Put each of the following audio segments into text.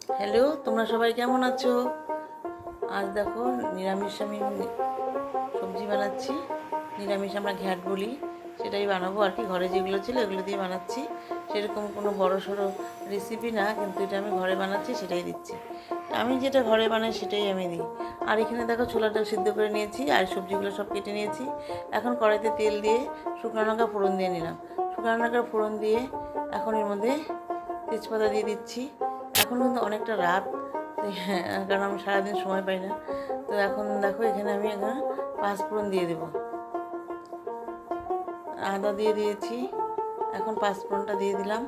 Hello, তোমরা সবাই কেমন আছো? আজ দেখো নিরামিষ আমি সবজি বানাচ্ছি। নিরামিষ আমরা ঘ্যাট বলি, সেটাই বানাবো আর কি। ঘরে যেগুলো ছিল এগুলো দিয়ে বানাচ্ছি। সেরকম কোনো বড় সড়ো রেসিপি না, কিন্তু এটা আমি ঘরে বানাচ্ছি, সেটাই দিচ্ছি। আমি যেটা ঘরে বানাই সেটাই আমি দিই। আর এখানে দেখো ছোলার ডাল সিদ্ধ করে নিয়েছি, আর সবজিগুলো সব কেটে নিয়েছি। এখন কড়াইতে তেল দিয়ে শুকনো লঙ্কা ফোড়ন দিয়ে নিলাম। শুকনো লঙ্কা ফোড়ন দিয়ে এখন এর মধ্যে তেজপাতা দিয়ে দিচ্ছি। এখন কিন্তু অনেকটা রাত, কারণ আমি সারাদিন সময় পাই না। তো এখন দেখো এখানে আমি পাঁচফোড়ন দিয়ে দেবো। আদা দিয়ে দিয়েছি, এখন পাঁচফোড়নটা দিয়ে দিলাম।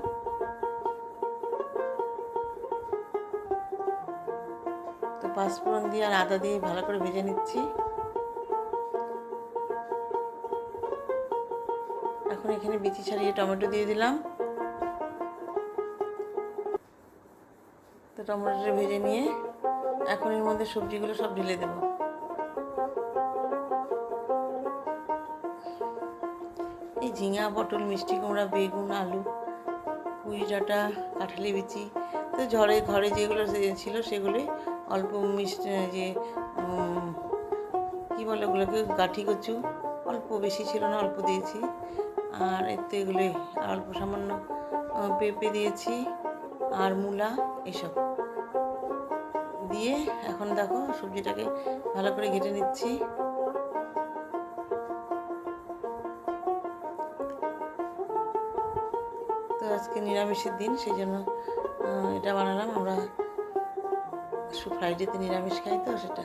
তো পাঁচফোড়ন দিয়ে আর আদা দিয়ে ভালো করে ভেজে নিচ্ছি। এখন এখানে বিচি ছাড়িয়ে টমেটো দিয়ে দিলাম। তো টমেটোটা ভেজে নিয়ে এখন এর মধ্যে সবজিগুলো সব ঢেলে দেবো। এই ঝিঙা, পটল, মিষ্টি কুমড়া, বেগুন, আলু, পুঁই ডাঁটা, কাঁঠালি বিচি, তো ঘরে যেগুলো ছিল সেগুলোই অল্প মিষ্টি, যে কী বলে ওগুলোকে, গাঠি কচু, অল্প, বেশি ছিল না, অল্প দিয়েছি। আর এতে এগুলোই, আর অল্প সামান্য পেঁপে দিয়েছি, আর মূলা, এসব দিয়ে এখন দেখো সবজিটাকে ভালো করে ঘেটে নিচ্ছি। তো আজকে নিরামিষের দিন, সেই জন্য এটা বানালাম। আমরা ফ্রাইডেতে নিরামিষ খাই, তো সেটা।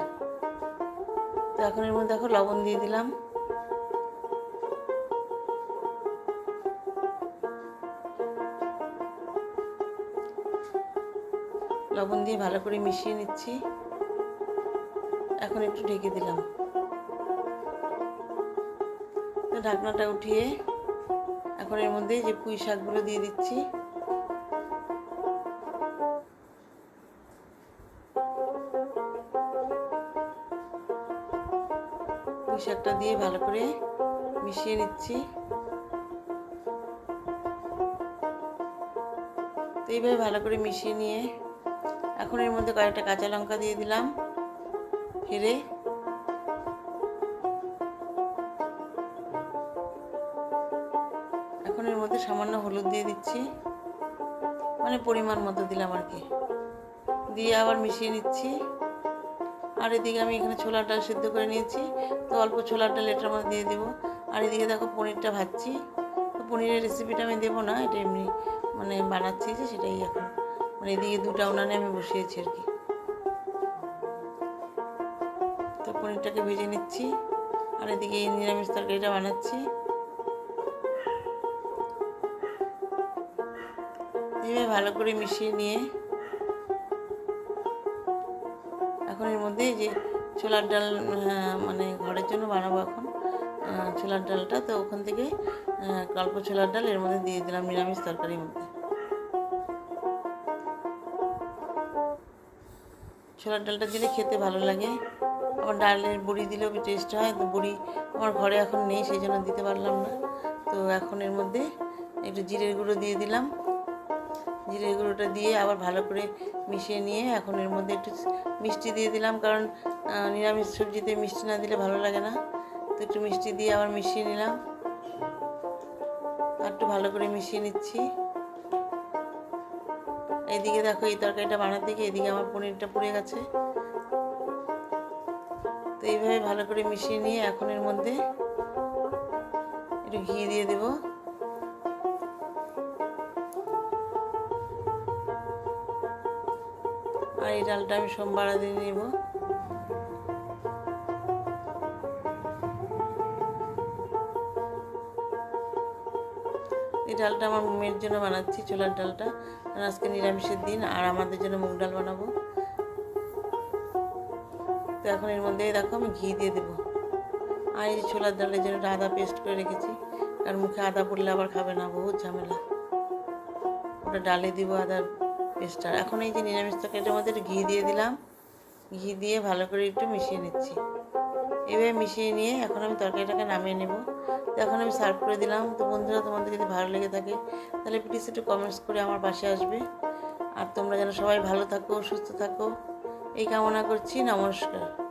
তো এখন এর মধ্যে দেখো লবণ দিয়ে দিলাম। লবণ দিয়ে ভালো করে মিশিয়ে নিচ্ছি। এখন একটু ঢেকে দিলাম। তো ঢাকনাটা উঠিয়ে এখন এর মধ্যে যে পুঁই শাকগুলো দিয়ে দিচ্ছি। পুঁই শাকটা দিয়ে ভালো করে মিশিয়ে নিচ্ছি। তো এইভাবে ভালো করে মিশিয়ে নিয়ে এখন এর মধ্যে কয়েকটা কাঁচা লঙ্কা দিয়ে দিলাম ফেলে। এখন এর মধ্যে সামান্য হলুদ দিয়ে দিচ্ছি, মানে পরিমাণ মতো দিলাম আর কি। দিয়ে আবার মিশিয়ে নিচ্ছি। আর এদিকে আমি এখানে ছোলার ডাল সিদ্ধ করে নিয়েছি, তো অল্প ছোলার ডাল এটার মধ্যে দিয়ে দেবো। আর এদিকে দেখো পনিরটা ভাজছি। তো পনিরের রেসিপিটা আমি দেবো না, এটা এমনি মানে বানাচ্ছি, যে সেটাই এখন মানে এদিকে দুটা উনানে আমি বসিয়েছি আর কি। তো পনিরটাকে ভেজে নিচ্ছি, আর এদিকে এই নিরামিষ তরকারিটা বানাচ্ছি। এইভাবে ভালো করে মিশিয়ে নিয়ে এখন এর মধ্যে যে ছোলার ডাল, মানে ঘরের জন্য বানাবো এখন ছোলার ডালটা, তো ওখান থেকে অল্প ছোলার ডাল এর মধ্যে দিয়ে দিলাম নিরামিষ তরকারির মধ্যে। ছোলার ডালটা দিলে খেতে ভালো লাগে। আবার ডালের বড়ি দিলেও টেস্ট হয়। তো বড়ি আমার ঘরে এখন নেই, সেই জন্য দিতে পারলাম না। তো এখন এর মধ্যে একটু জিরের গুঁড়ো দিয়ে দিলাম। জিরের গুঁড়োটা দিয়ে আবার ভালো করে মিশিয়ে নিয়ে এখন এর মধ্যে একটু মিষ্টি দিয়ে দিলাম, কারণ নিরামিষ সবজিতে মিষ্টি না দিলে ভালো লাগে না। তো একটু মিষ্টি দিয়ে আবার মিশিয়ে নিলাম, আর একটু ভালো করে মিশিয়ে নিচ্ছি। এইদিকে দেখো এই তরকারিটা বানাতে গিয়ে এদিকে আমার পনিরটা পুড়ে গেছে। তো এইভাবে ভালো করে মিশিয়ে নিয়ে এখন এর মধ্যে একটু ঘি দিয়ে দেবো। আর এই ডালটা আমি সোমবার দিয়ে নেব। এই ডালটা আমার মেয়ের জন্য বানাচ্ছি, ছোলার ডালটা, কারণ আজকে নিরামিষের দিন, আর আমাদের জন্য মুগ ডাল বানাবো। তো এখন এর মধ্যে দেখো আমি ঘি দিয়ে দেবো। আর এই যে ছোলার ডালের জন্য আদা পেস্ট করে রেখেছি, কারণ মুখে আদা পড়লে আবার খাবে না, বহুত ঝামেলা। ওটা ডালে দিব আদার পেস্টটা। এখন এই যে নিরামিষ তরকারিটার মধ্যে একটু ঘি দিয়ে দিলাম। ঘি দিয়ে ভালো করে একটু মিশিয়ে নিচ্ছি। এভাবে মিশিয়ে নিয়ে এখন আমি তরকারিটাকে নামিয়ে নেব। তো এখন আমি সার্ভ করে দিলাম। তো বন্ধুরা, তোমাদের যদি ভালো লেগে থাকে তাহলে প্লিজ একটু কমেন্টস করে আমার পাশে আসবে। আর তোমরা তোমরা যেন সবাই ভালো থাকো, সুস্থ থাকো এই কামনা করছি। নমস্কার।